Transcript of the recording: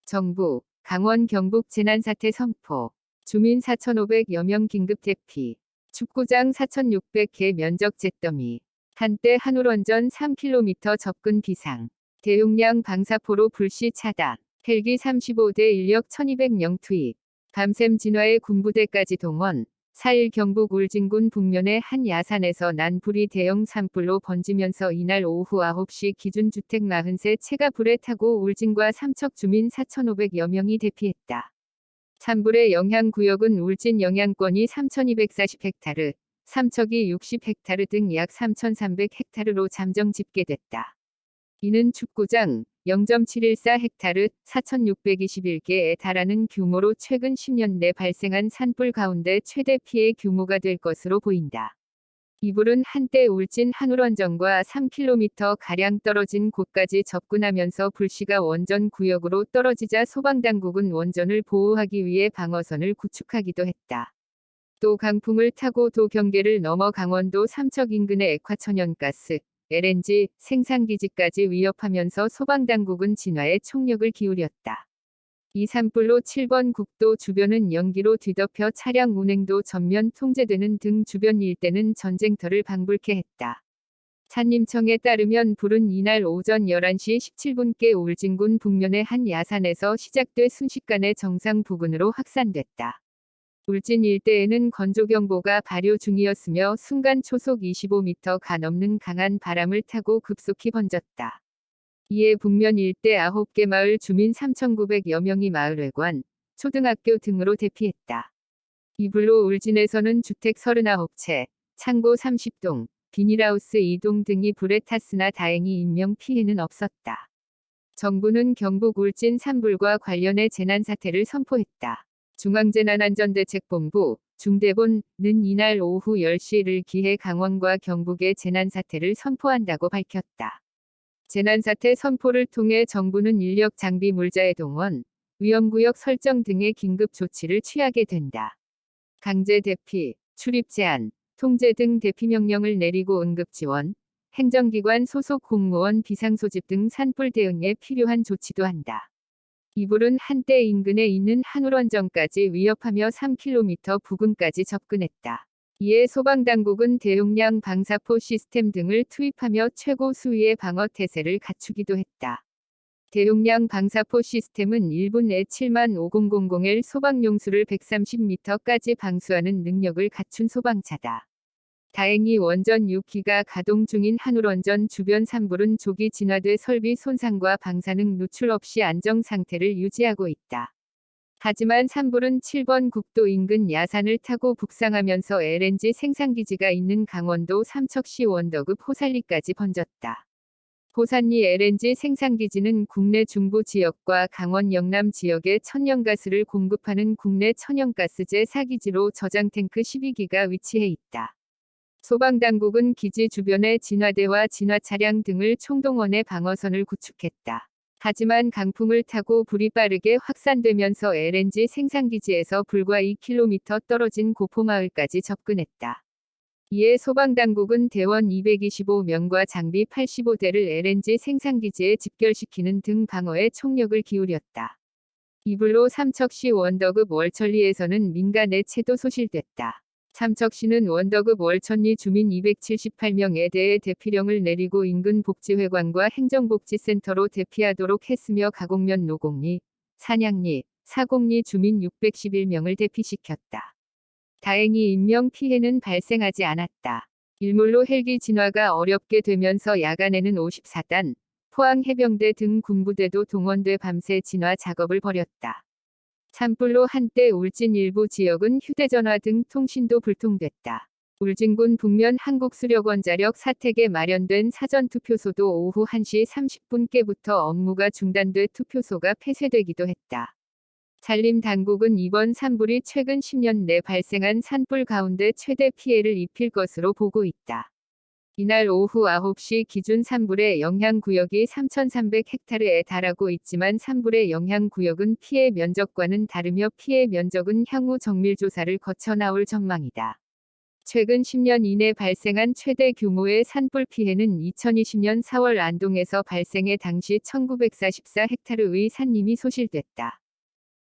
정부, 강원 경북 재난사태 선포. 주민 4,500여 명 긴급 대피. 축구장 4,600개 면적 잿더미. 한때 한울원전 3km 접근 비상. 대용량 방사포로 불시 차단. 헬기 35대 인력 1,200명 투입. 밤샘 진화의 군부대까지 동원. 4일 경북 울진군 북면의 한 야산에서 난 불이 대형 산불로 번지면서 이날 오후 9시 기준 주택 43채가 불에 타고 울진과 삼척 주민 4,500여 명이 대피했다. 산불의 영향구역은 울진 영향권이 3,240헥타르, 삼척이 60헥타르 등 약 3,300헥타르로 잠정 집계됐다. 이는 축구장 0.714헥타르 4,621개에 달하는 규모로 최근 10년 내 발생한 산불 가운데 최대 피해 규모가 될 것으로 보인다. 이 불은 한때 울진 한울원전과 3km가량 떨어진 곳까지 접근하면서 불씨가 원전 구역으로 떨어지자 소방당국은 원전을 보호하기 위해 방어선을 구축하기도 했다. 또 강풍을 타고 도 경계를 넘어 강원도 삼척 인근의 액화천연가스, LNG 생산기지까지 위협하면서 소방당국은 진화에 총력을 기울였다. 이 산불로 7번 국도 주변은 연기로 뒤덮여 차량 운행도 전면 통제되는 등 주변 일대는 전쟁터를 방불케 했다. 산림청에 따르면 불은 이날 오전 11시 17분께 울진군 북면의 한 야산에서 시작돼 순식간에 정상 부근으로 확산됐다. 울진 일대에는 건조경보가 발효 중이었으며 순간 초속 25m가 넘는 강한 바람을 타고 급속히 번졌다. 이에 북면 일대 9개 마을 주민 3,900여 명이 마을 외관, 초등학교 등으로 대피했다. 이 불로 울진에서는 주택 39채, 창고 30동, 비닐하우스 2동 등이 불에 탔으나 다행히 인명피해는 없었다. 정부는 경북 울진 산불과 관련해 재난사태를 선포했다. 중앙재난안전대책본부, 중대본은 이날 오후 10시를 기해 강원과 경북에 재난사태를 선포한다고 밝혔다. 재난사태 선포를 통해 정부는 인력 장비 물자의 동원, 위험구역 설정 등의 긴급 조치를 취하게 된다. 강제 대피, 출입 제한, 통제 등 대피 명령을 내리고 응급 지원, 행정기관 소속 공무원 비상소집 등 산불 대응에 필요한 조치도 한다. 이 불은 한때 인근에 있는 한울원전까지 위협하며 3km 부근까지 접근했다. 이에 소방당국은 대용량 방사포 시스템 등을 투입하며 최고 수위의 방어 태세를 갖추기도 했다. 대용량 방사포 시스템은 1분에 75,000L 소방용수를 130m까지 방수하는 능력을 갖춘 소방차다. 다행히 원전 6기가 가동 중인 한울원전 주변 산불은 조기 진화돼 설비 손상과 방사능 누출 없이 안정 상태를 유지하고 있다. 하지만 산불은 7번 국도 인근 야산을 타고 북상하면서 LNG 생산기지가 있는 강원도 삼척시 원덕읍 호살리까지 번졌다. 호산리 LNG 생산기지는 국내 중부 지역과 강원 영남 지역에 천연가스를 공급하는 국내 천연가스제 4기지로 저장탱크 12기가 위치해 있다. 소방당국은 기지 주변에 진화대와 진화차량 등을 총동원해 방어선을 구축했다. 하지만 강풍을 타고 불이 빠르게 확산되면서 LNG 생산기지에서 불과 2km 떨어진 고포마을까지 접근했다. 이에 소방당국은 대원 225명과 장비 85대를 LNG 생산기지에 집결시키는 등 방어에 총력을 기울였다. 이 불로 삼척시 원덕읍 월천리에서는 민간의 채도 소실됐다. 삼척시는 원덕읍 월천리 주민 278명에 대해 대피령을 내리고 인근 복지회관과 행정복지센터로 대피하도록 했으며 가곡면 노곡리, 산양리, 사곡리 주민 611명을 대피시켰다. 다행히 인명피해는 발생하지 않았다. 일몰로 헬기 진화가 어렵게 되면서 야간에는 54단, 포항해병대 등 군부대도 동원돼 밤새 진화 작업을 벌였다. 산불로 한때 울진 일부 지역은 휴대전화 등 통신도 불통됐다. 울진군 북면 한국수력원자력 사택에 마련된 사전투표소도 오후 1시 30분께부터 업무가 중단돼 투표소가 폐쇄되기도 했다. 산림당국은 이번 산불이 최근 10년 내 발생한 산불 가운데 최대 피해를 입힐 것으로 보고 있다. 이날 오후 9시 기준 산불의 영향구역이 3,300헥타르에 달하고 있지만 산불의 영향구역은 피해 면적과는 다르며 피해 면적은 향후 정밀조사를 거쳐 나올 전망이다. 최근 10년 이내 발생한 최대 규모의 산불 피해는 2020년 4월 안동에서 발생해 당시 1944헥타르의 산림이 소실됐다.